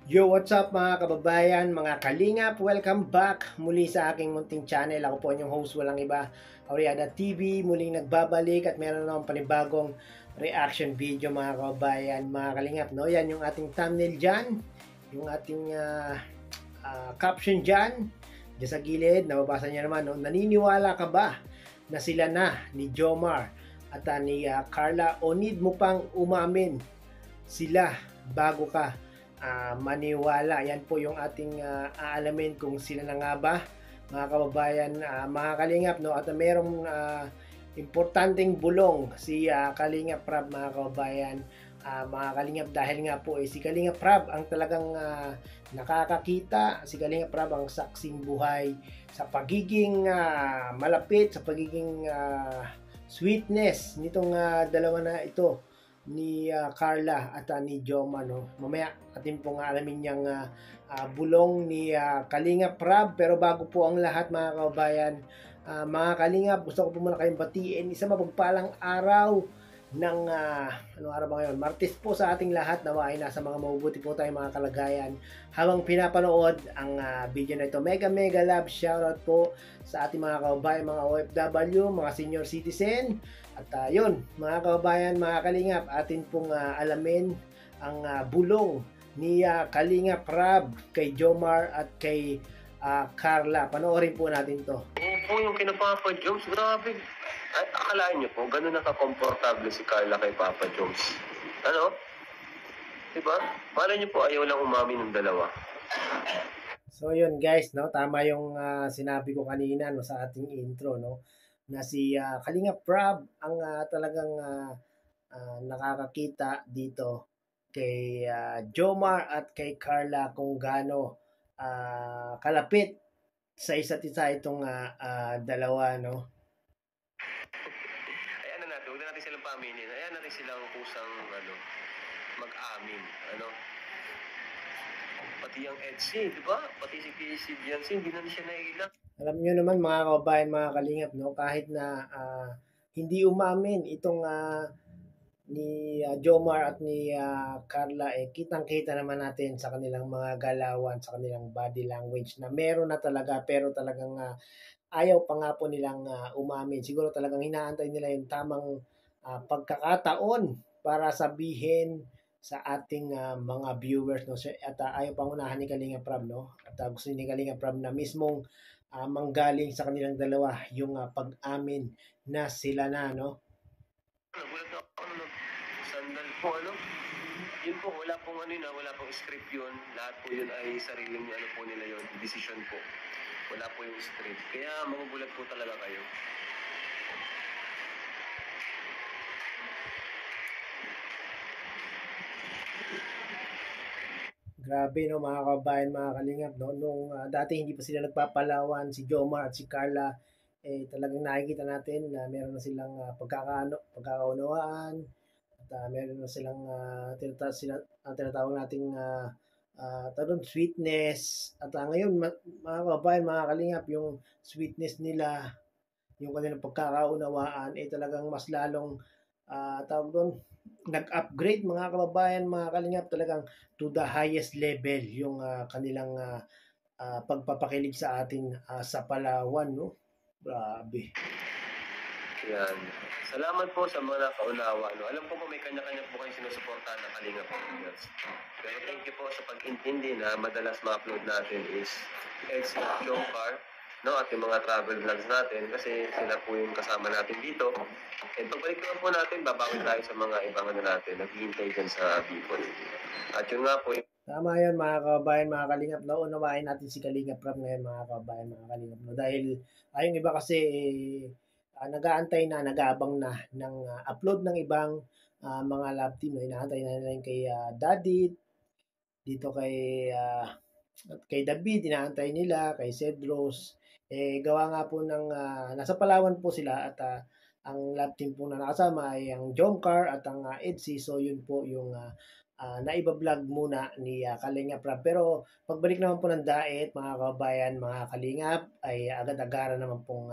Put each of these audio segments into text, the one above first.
Yo, what's up mga kababayan, mga kalingap? Welcome back muli sa aking munting channel. Ako po yung host, walang iba, Oriada TV. Muling nagbabalik at meron akong panibagong reaction video mga kababayan, mga kalingap. No? Yan yung ating thumbnail dyan, yung ating caption dyan, dyan sa gilid, nababasa niya naman. No? Naniniwala ka ba na sila na ni Jomar at ni Carla o need mo pang umamin sila bago ka maniwala? Yan po yung ating aalamin kung sila na nga ba mga kababayan, mga kalingap, no? At merong importanteng bulong si Kalingap Prab mga kababayan, mga kalingap, dahil nga po si Kalingap Prab ang talagang nakakakita, si Kalingap Prab ang saksing buhay sa pagiging malapit, sa pagiging sweetness nitong dalawa na ito ni Carla at ni Joma, no? Mamaya atin pong alamin yung bulong ni Kalingap Prab. Pero bago po ang lahat mga kababayan, mga Kalingap, gusto ko po muna kayong batiin isang mapagpalang araw ng anong araw ba ngayon? Martes po sa ating lahat. Nawa ay nasa mga mabubuti po tayong mga kalagayan habang pinapanood ang video na ito. Mega love shoutout po sa ating mga kababayan, mga OFW, mga senior citizen. At yun, mga kababayan, mga kalingap, atin pong alamin ang bulong ni Kalingap Prab kay Jomar at kay Carla. Panoorin po natin to. Po yung kina Papa Jones, grabe. Ay, akalaan niyo po, ganun nakakomportable si Carla kay Papa Jones. Ano? Diba? Malay niyo po, ayaw lang umamin ng dalawa. So yun guys, no, tama yung sinabi ko kanina, no, sa ating intro, no, na si Kalingap Prab ang talagang nakakakita dito kay Jomar at kay Carla kung gaano kalapit sa isa't isa itong dalawa, no. Ayan na natin, huwag na natin silang paaminin. Ayan natin silang kusang mag-amin. Ano? Pati yung Edsy, di ba? Pati si Biancy, hindi na siya naiilang. Alam niyo naman mga kababayan, mga kalingap, no, kahit na hindi umamin itong ni Jomar at ni Carla, kitang-kita naman natin sa kanilang mga galawan, sa kanilang body language na meron na talaga, pero talagang ayaw pa nga po nilang umamin. Siguro talagang hinaantay nila yung tamang pagkakataon para sabihin sa ating mga viewers, no. At ayaw pangunahan ni Kalinga Prab, no. At gusto ni Kalinga Prab na mismong manggaling sa kanilang dalawa yung pag-amin na sila na, no. Nagulat ako sandal po, ano? Yun po, wala pong wala pong script yun. Lahat po yun ay sariling po nila yun, decision po. Wala po yung script. Kaya magugulat po talaga kayo. Grabe, no, mga kabayan, mga kalingap, no. Nung dati hindi pa sila nagpapalawan, si Jomar at si Carla, talagang nakikita natin na meron na silang pagkakaunawaan, at meron na silang tinatawag nating sweetness. At ngayon, mga kabayan, mga kalingap, yung sweetness nila, yung kanilang pagkakaunawaan, talagang mas lalong tawag doon, nag-upgrade mga kababayan, mga kalingap, talagang to the highest level yung kanilang pagpapakilig sa atin sa Palawan, no? Grabe. Yan. Salamat po sa mga nakaunawa. No? Alam ko po may kanya-kanya po kayong sinusuportahan ng Kalinga Pilipinas. Pero thank you po sa pag-intindi na madalas ma-upload natin is Eds at Jomcar, no? At yung mga travel vlogs natin kasi sila po yung kasama natin dito. And pagbalik naman po natin, babawi tayo sa mga ibang natin, naghihintay dyan sa Bicol. At yun nga po yung Tama yan mga kababayan, mga kalingap. Naunawain natin si Kalingap Prab ngayon mga kababayan, mga kalingap. No? Dahil yung iba kasi nag-aantay na, nag-aabang na ng upload ng ibang mga love team. No? Inaantay na nila yung kay Daddy, dito kay David, inaantay nila, kay Cedros. Gawa nga po ng nasa Palawan po sila at ang love team po na nakasama ay ang Jomcar at ang Edsy. So yun po yung naiba-vlog muna ni Kalingap Rab. Pero pagbalik naman po ng Daet, mga kababayan, mga Kalingap, ay agad-agaran naman pong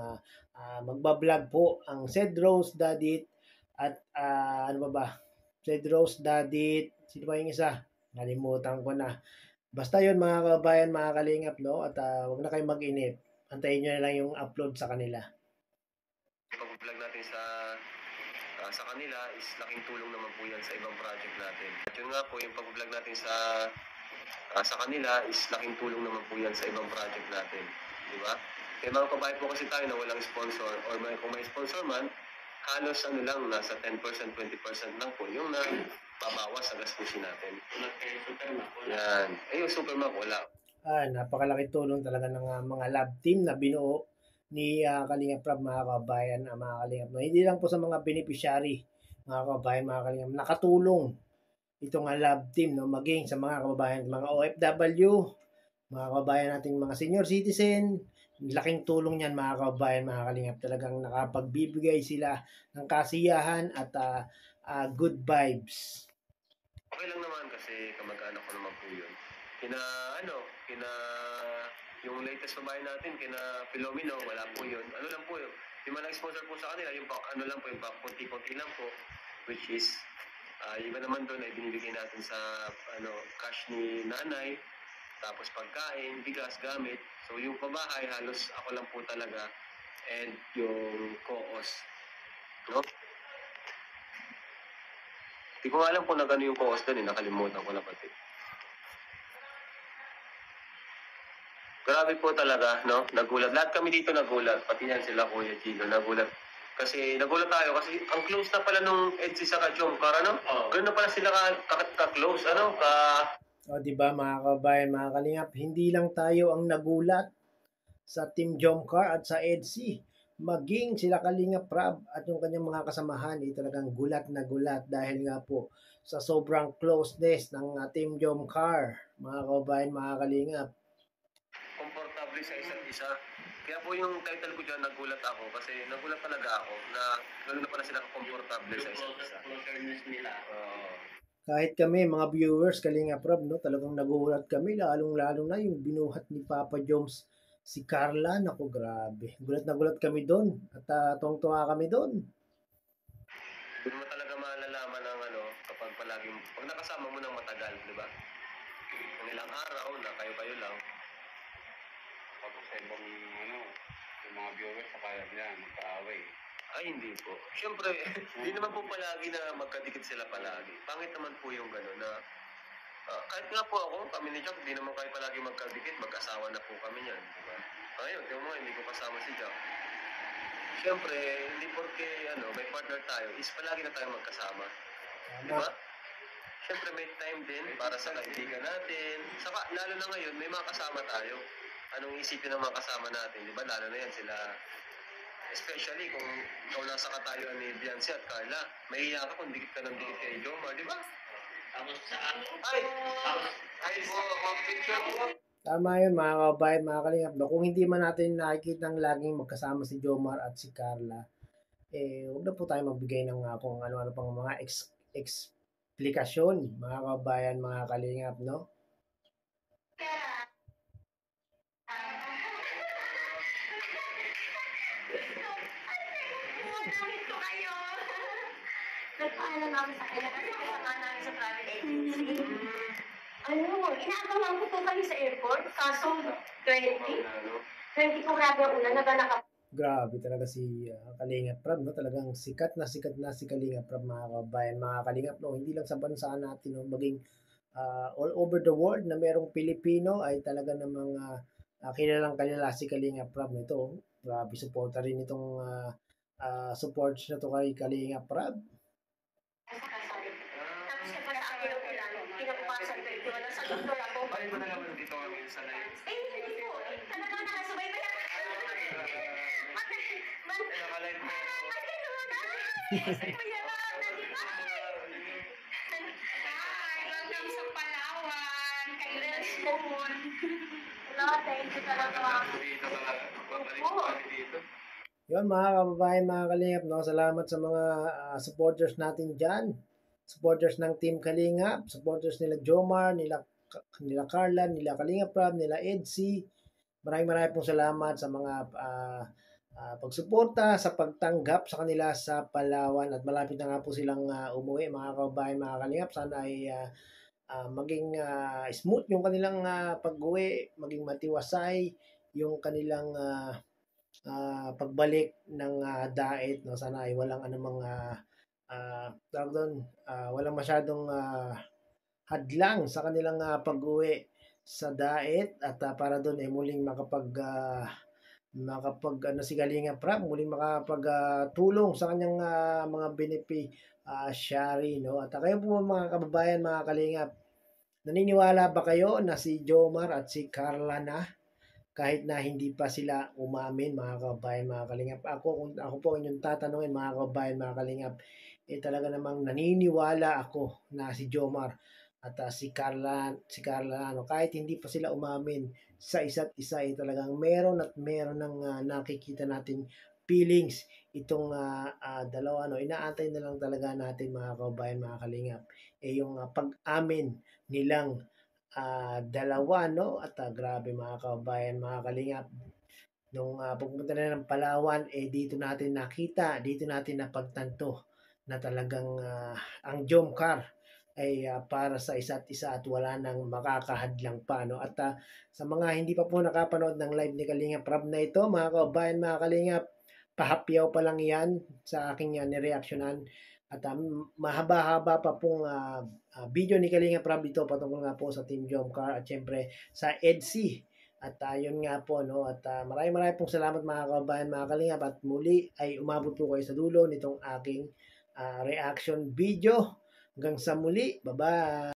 magbablog po ang Cedros, Dadit, at ano ba ba? Cedros, Dadit, sino ba yung isa? Nalimutan ko na. Basta yun mga kababayan, mga kalingap, no? At wag na kayong mag-inip. Antayin nyo na lang yung upload sa kanila. Pag-vlog natin sa kanila is laking tulong naman po yan sa ibang project natin. At yun nga po, yung pag-vlog natin sa kanila is laking tulong naman po yan sa ibang project natin. Di ba? Kaya mga kabahay po kasi tayo na walang sponsor or kung may sponsor man, halos lang, nasa 10%, 20% lang po yung babawas sa gastusin natin. Yan. Yung Supermac, wala. Napakalaki tulong talaga ng mga lab team na binuo ni Kalingap Prab, mga kababayan, mga Kalingap. No? Hindi lang po sa mga beneficiary, mga kababayan, mga Kalingap, nakatulong itong lab team, no? Maging sa mga kababayan, mga OFW, mga kababayan nating mga senior citizen, laking tulong niyan mga kababayan, mga Kalingap. Talagang nakapagbibigay sila ng kasiyahan at good vibes. Okay lang naman kasi kamag-anak ko naman po yun. Kina yung latest babae natin, kina Filomeno, wala po yun. Ano lang po yun, yung mga nag-sponsor po sa kanila, yung lang po, yung konti-konti lang po, which is, iba naman doon ay binibigay natin sa cash ni nanay, tapos pagkain, bigas, gamit. So yung pabahay, halos ako lang po talaga, and yung co-os. No? Hindi ko alam kung nagano yung co-host doon, nakalimutan ko na pati. Grabe po talaga, no? Nagulat. Lahat kami dito nagulat. Pati yan sila, Kuya Gino, nagulat. Kasi nagulat tayo kasi ang close na pala nung Edsi sa Jomcar, ano? Ganoon na pala sila ka-close, ano? O, di ba mga kabayan, mga Kalingap, hindi lang tayo ang nagulat sa Team Jomcar at sa EDC. Maging sila Kalingap Prab at yung kanyang mga kasamahan ay talagang gulat na gulat dahil nga po sa sobrang closeness ng Team Jomcar, mga kabayan, mga Kalingap. Komportable sa isa't isa. Kaya po yung title ko dyan, nagulat ako kasi nagulat talaga ako na gano'n na pala sila komportable sa isa't isa. Nila. Kahit kami, mga viewers, Kalinga Prab, no, talagang nagulat kami, lalong-lalo na yung binuhat ni Papa Joms si Carla. Naku, grabe. Gulat na gulat kami doon. At tuwang-tuwa kami doon. Doon mo talaga malalaman ang kapag palaging, pag nakasama mo ng matagal, di ba? Ang ilang araw na kayo-kayo lang. Tapos sa ibang, yung mga viewers sa kaya niya, magkaaway. Ay, hindi po. Siyempre, hindi naman po palagi na magkadikit sila palagi. Pangit naman po yung gano'n na kahit nga po ako, kami ni Jack, hindi naman kayo palagi magkadikit, mag-asawa na po kami niyan, di ba? Ngayon, tingnan mo, hindi ko kasama si Jack. Siyempre, hindi porke may partner tayo, is palagi na tayo magkasama. Di ba? Siyempre, may time din para sa kaibigan natin. Saka, lalo na ngayon, may mga kasama tayo. Anong isipin ng mga kasama natin, di ba? Lalo na yan sila. Especially kung ikaw nasa katayuan ni Biancy at Carla, mahihiya ka kung dikit ka ng dikit kay Jomar, di ba? Tapos saan? Ay po, picture po. Tama yun mga kabayan, mga Kalingap. No? Kung hindi man natin nakikita ng laging magkasama si Jomar at si Carla, huwag na po tayo magbigay ng kung ano-ano pang mga explikasyon, mga kabayan, mga Kalingap, no? Nagpaalam ako sa kanya kasi kasama namin sa private agency. Inaabangan ko po kami sa airport, kaso 20 po grabe ang ulan, naganak ako. Grabe talaga si Kalingap Prab, no? Talagang sikat na si Kalingap Prab, mga kabayan, mga Kalingap, no? Hindi lang sa bansa natin, no? Maging all over the world na merong Pilipino ay talaga namang kilalang kalala si Kalingap Prab nito. Grabe, suporta rin itong supports na to kay Kalingap Prab. Tapos kapag sa akin ang ulan, kinabukasan 21 sa doktor ako. Ay, mo na naman dito kami sa live. Hindi po. Talagang nakasabay ba yan? Nakalive mo. Welcome sa Palawan, kay Lesbon. Thank you talaga. Dito talaga. Babalik kami dito. Yun mga kababayan, mga Kalingap, no? Salamat sa mga supporters natin dyan. Supporters ng Team Kalingap, supporters nila Jomar, nila Carla, nila Kalingap Prab, nila Edsy. Maraming pong salamat sa mga pagsuporta, sa pagtanggap sa kanila sa Palawan. At malapit na nga po silang umuwi, mga kababayan, mga Kalingap. Sana ay maging smooth yung kanilang pag-uwi, maging matiwasay yung kanilang pagbalik ng daet, no? Sana ay walang anumang tawag doon, walang masyadong hadlang sa kanilang pag-uwi sa daet at para doon ay muling makapag ano si Kalinga Prab, muling makapagtulong sa kanyang mga beneficiary, no? At kayo po mga kababayan, mga Kalingap, naniniwala ba kayo na si Jomar at si Carla na kahit na hindi pa sila umamin, mga kababayan, mga Kalingap? Ako po inyong tatanungin, mga kababayan, mga Kalingap, talaga namang naniniwala ako na si Jomar at si Carla, no, kahit hindi pa sila umamin sa isa't isa, talagang meron at meron ng nakikita natin feelings itong dalawa, no. Inaantay na lang talaga natin, mga kababayan, mga Kalingap, yung pag-amin nilang dalawa, no. At grabe, mga kababayan, mga Kalingap, nung pagpunta na ng Palawan, dito natin napagtanto na talagang ang Jomcar ay para sa isa't isa at wala nang makakahadlang pa, no. At sa mga hindi pa po nakapanood ng live ni Kalingap Rob na ito, mga kababayan, mga Kalingap, pahapyaw pa lang yan sa aking nireaksyonan. At mahaba-haba pa pong video ni Kalingap Rob ito patungkol nga po sa Team Jomcar at syempre sa EDSI. At yun nga po, no. At maraming pong salamat, mga kababayan, mga Kalingap, at muli ay umabot po kayo sa dulo nitong aking reaction video. Hanggang sa muli, bye-bye!